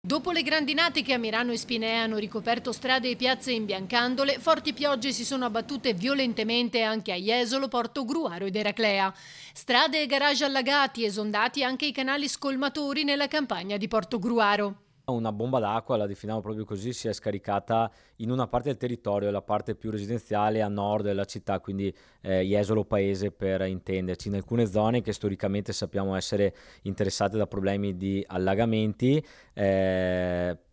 Dopo le grandinate che a Mirano e Spinea hanno ricoperto strade e piazze imbiancandole, forti piogge si sono abbattute violentemente anche a Jesolo, Portogruaro ed Eraclea. Strade e garage allagati, esondati anche i canali scolmatori nella campagna di Portogruaro. Una bomba d'acqua, la definiamo proprio così, si è scaricata in una parte del territorio, la parte più residenziale a nord della città, quindi Jesolo Paese per intenderci, in alcune zone che storicamente sappiamo essere interessate da problemi di allagamenti.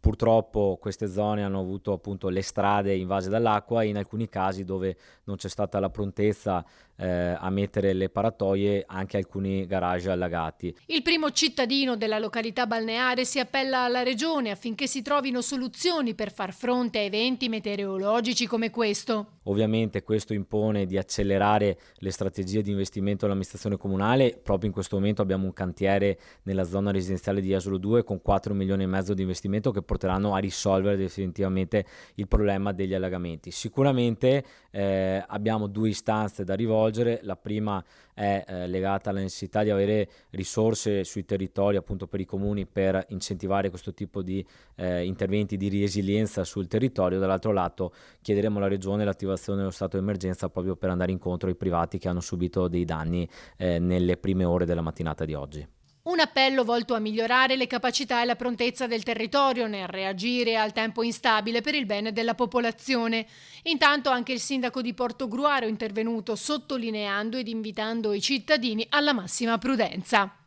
Purtroppo queste zone hanno avuto appunto le strade invase dall'acqua e in alcuni casi dove non c'è stata la prontezza a mettere le paratoie, anche alcuni garage allagati. Il primo cittadino della località balneare si appella alla regione affinché si trovino soluzioni per far fronte a eventi meteorologici come questo. Ovviamente questo impone di accelerare le strategie di investimento dell'amministrazione comunale. Proprio in questo momento abbiamo un cantiere nella zona residenziale di Jesolo 2 con 4 milioni e mezzo di investimento che porteranno a risolvere definitivamente il problema degli allagamenti. Sicuramente abbiamo due istanze da rivolgere. La prima è legata alla necessità di avere risorse sui territori, appunto per i comuni, per incentivare questo tipo di interventi di resilienza sul territorio. Dall'altro lato chiederemo alla Regione l'attivazione dello stato di emergenza proprio per andare incontro ai privati che hanno subito dei danni nelle prime ore della mattinata di oggi. Un appello volto a migliorare le capacità e la prontezza del territorio nel reagire al tempo instabile per il bene della popolazione. Intanto anche il sindaco di Portogruaro è intervenuto sottolineando ed invitando i cittadini alla massima prudenza.